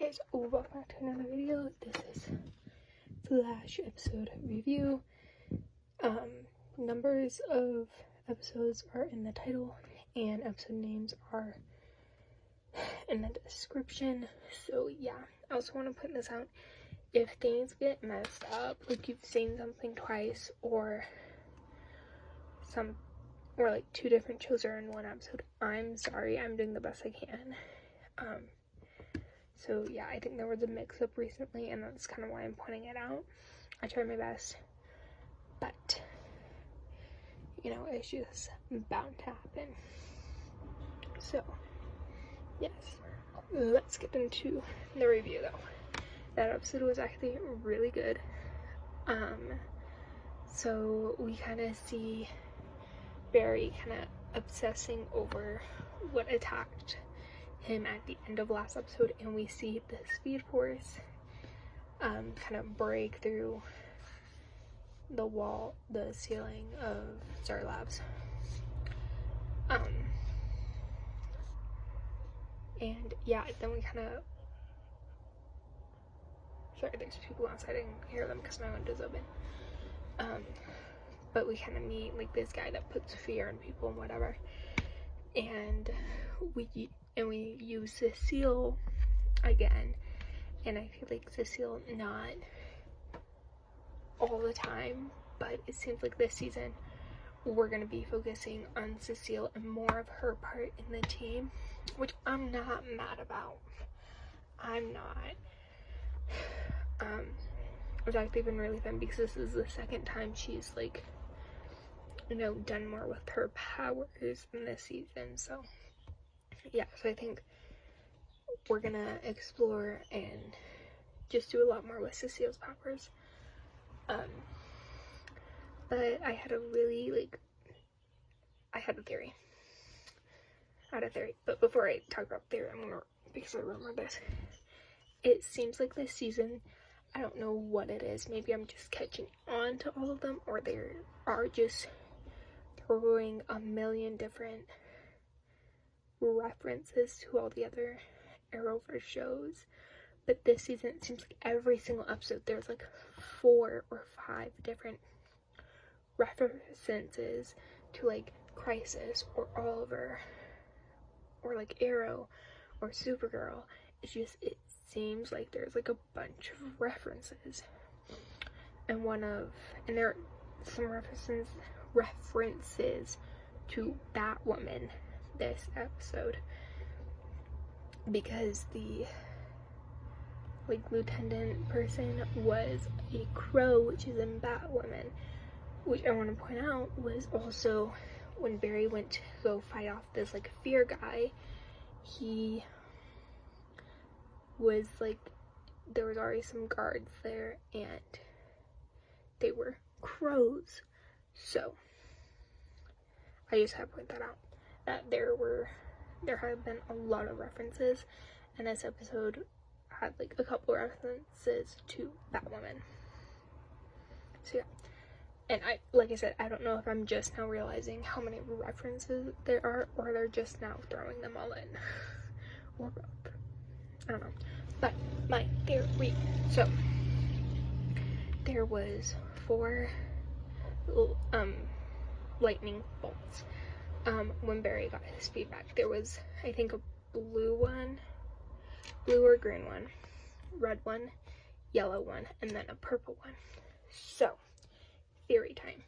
guys, welcome back to another video. This is Flash episode review. Numbers of episodes are in the title and episode names are in the description. So yeah, I also want to put this out. If things get messed up, like you've seen something twice or like two different shows are in one episode, I'm sorry. I'm doing the best I can. So yeah, I think there was a mix-up recently, and that's kind of why I'm pointing it out. I tried my best, but, you know, it's just bound to happen. So, yes, let's get into the review, though. That episode was actually really good. So we kind of see Barry kind of obsessing over what attacked him at the end of last episode, and we see the Speed Force kind of break through the ceiling of Star Labs. And yeah, then we kind of, sorry, there's people outside, I can hear them because my window's open. But we kind of meet like this guy that puts fear in people and whatever, and we use Cecile again, and I feel like Cecile, not all the time, but it seems like this season we're going to be focusing on Cecile and more of her part in the team, which I'm not mad about. I'm not. It's actually been really fun because this is the second time she's like, you know, done more with her powers in this season. So yeah, so I think we're gonna explore and just do a lot more with Cecile's powers. But I had a theory. But before I talk about theory, because I remember this, it seems like this season, I don't know what it is, maybe I'm just catching on to all of them, or they are just throwing a million different references to all the other Arrowverse shows. But this season, it seems like every single episode there's like 4 or 5 different references to like Crisis or Oliver or like Arrow or Supergirl. It seems like there's like a bunch of references, and there are some references to Batwoman this episode, because the like lieutenant person was a crow, which is in Batwoman, which I want to point out was also when Barry went to go fight off this like fear guy. He was like, there was already some guards there and they were crows. So I just have to point that out, that there have been a lot of references, and this episode had like a couple references to Batwoman. So yeah, and like I said, I don't know if I'm just now realizing how many references there are, or they're just now throwing them all in, or both. I don't know. But my theory, so there was 4 lightning bolts when Barry got his speed back. There was, I think, a blue or green one, red one, yellow one, and then a purple one. So theory time,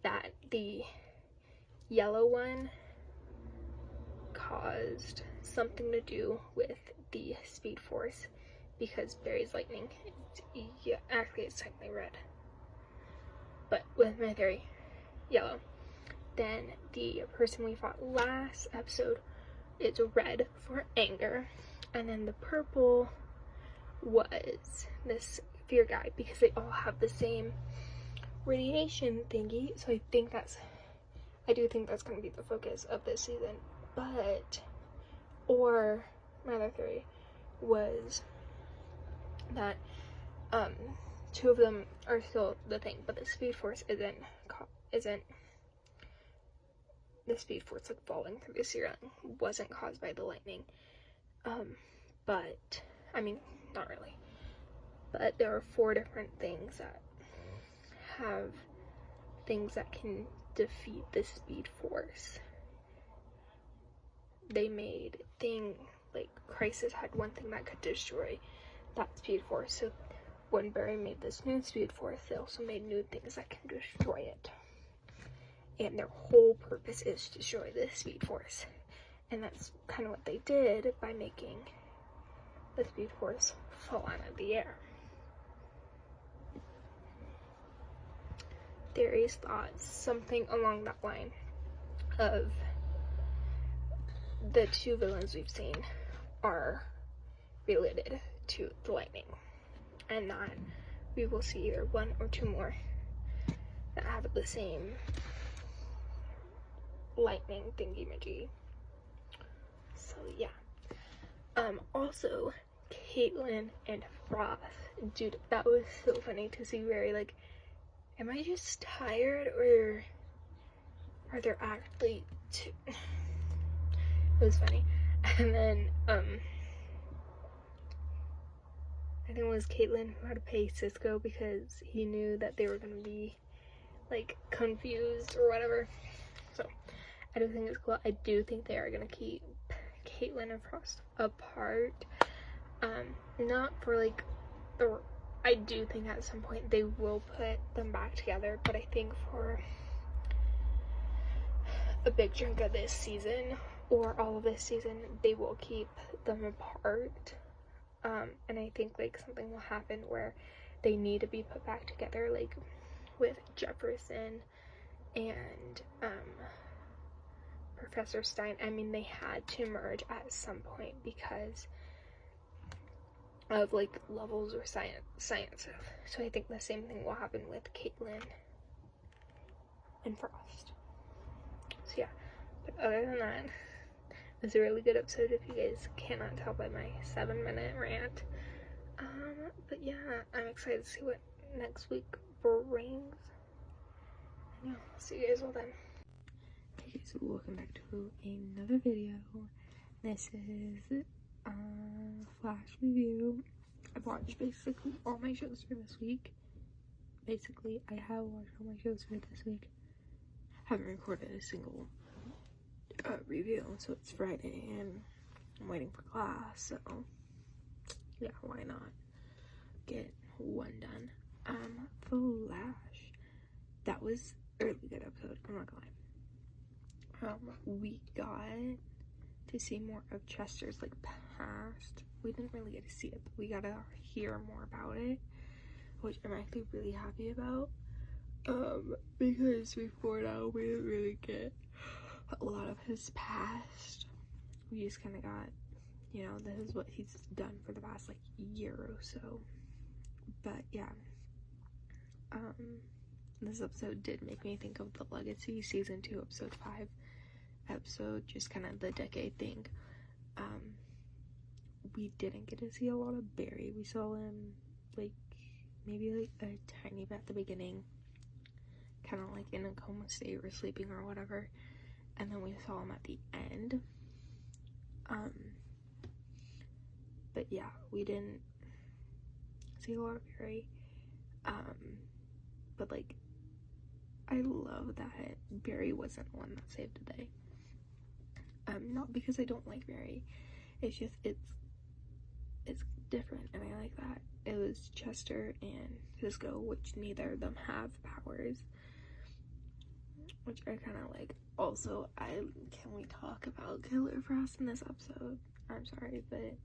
that the yellow one caused something to do with the Speed Force, because Barry's lightning, yeah, actually it's technically red, but with my theory, yellow. Then the person we fought last episode, it's red for anger, and then the purple was this fear guy, because they all have the same radiation thingy. So I do think that's going to be the focus of this season. But, or my other theory was that 2 of them are still the thing, but the Speed Force isn't the Speed Force like falling through the ceiling wasn't caused by the lightning. But I mean, not really. But there are 4 different things that have things that can defeat the Speed Force. They made like Crisis had one thing that could destroy that Speed Force. So when Barry made this new Speed Force, they also made new things that can destroy it. And their whole purpose is to destroy the Speed Force. And that's kind of what they did by making the Speed Force fall out of the air. Theories, thoughts, something along that line of the 2 villains we've seen are related to the lightning, and that we will see either 1 or 2 more that have the same lightning thingy-majiggy. So yeah. Also, Caitlin and Frost, dude, that was so funny to see Barry like, am I just tired, or are there actually 2? It was funny. And then, I think it was Caitlin who had to pay Cisco because he knew that they were gonna be, like, confused or whatever. So, I do think it's cool. I do think they are gonna keep Caitlin and Frost apart. Not for, like, I do think at some point they will put them back together, but I think for a big chunk of this season, or all of this season, they will keep them apart. And I think, like, something will happen where they need to be put back together, like, with Jefferson and, Professor Stein. I mean, they had to merge at some point because of, like, levels or science. So I think the same thing will happen with Caitlin and Frost. So yeah, but other than that, it was a really good episode, if you guys cannot tell by my 7-minute rant. But yeah, I'm excited to see what next week brings. Yeah, I'll see you guys all then. Okay, so welcome back to another video. This is Flash review. I've watched basically all my shows for this week. Basically, I have watched all my shows for this week. Haven't recorded a single review, so it's Friday and I'm waiting for class, so yeah, why not get one done. Flash, that was a really good episode, I'm not gonna lie. We got to see more of Chester's, like, past. We didn't really get to see it, but we got to hear more about it, which I'm actually really happy about, because before now we didn't really get a lot of his past. We just kind of got, you know, this is what he's done for the past, like, year or so. But yeah, this episode did make me think of The Legacy season 2 episode 5 episode, just kind of the decade thing. We didn't get to see a lot of Barry. We saw him, like, maybe like a tiny bit at the beginning, kind of like in a coma state or sleeping or whatever, and then we saw him at the end. But yeah, we didn't see a lot of Barry. But, like, I love that Barry wasn't the one that saved the day. Not because I don't like Barry, it's just, it's different, and I like that. It was Chester and Cisco, which neither of them have powers, which I kind of like. Also, can we talk about Killer Frost in this episode? I'm sorry, but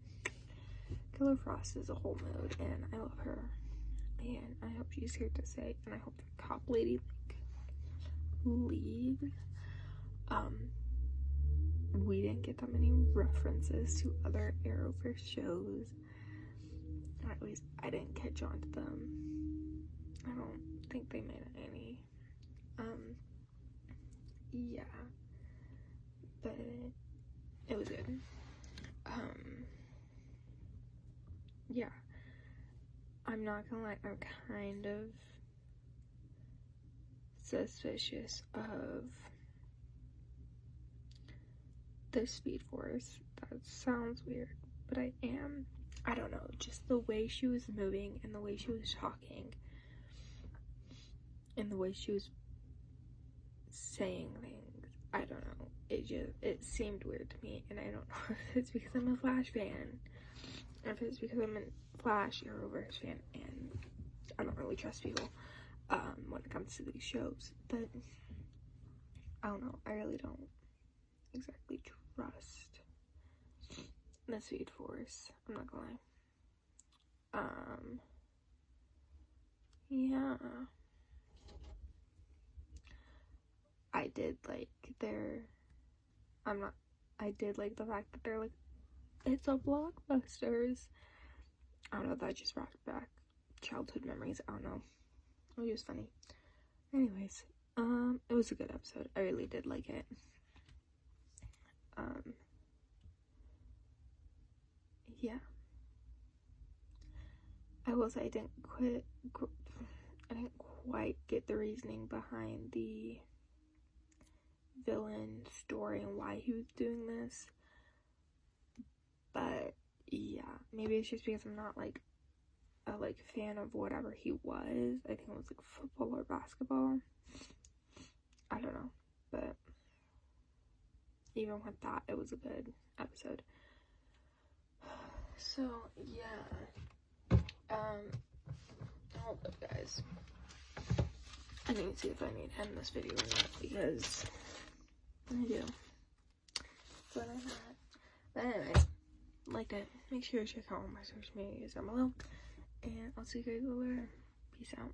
Killer Frost is a whole mood, and I love her, and I hope she's here to stay, and I hope the cop lady, like, leaves. We didn't get that many references to other Arrowverse shows. At least I didn't catch on to them. I don't think they made any. Yeah, but it was good. Yeah, I'm not gonna lie, I'm kind of suspicious of the Speed Force. That sounds weird, but I am. I don't know, just the way she was moving and the way she was talking and the way she was saying things, I don't know, it seemed weird to me, and I don't know if it's because I'm a Flash fan, or if it's because I'm a Flash Arrowverse fan, and I don't really trust people when it comes to these shows, but I don't know, I really don't exactly trust the Speed Force, I'm not gonna lie. Yeah, I did like I did like the fact that they're like, it's a blockbusters. I don't know, that just brought back childhood memories, I don't know, it was just funny. Anyways, it was a good episode, I really did like it. Yeah, I will say I didn't quite get the reasoning behind the villain story and why he was doing this, but yeah, maybe it's just because I'm not like a fan of whatever he was. I think it was like football or basketball, I don't know, but even with that, it was a good episode. So yeah, hold up guys, I need to see if I need to end this video or not, because I do. But I'm not. But anyways, like that, make sure to check out all my social medias down below, and I'll see you guys later. Peace out.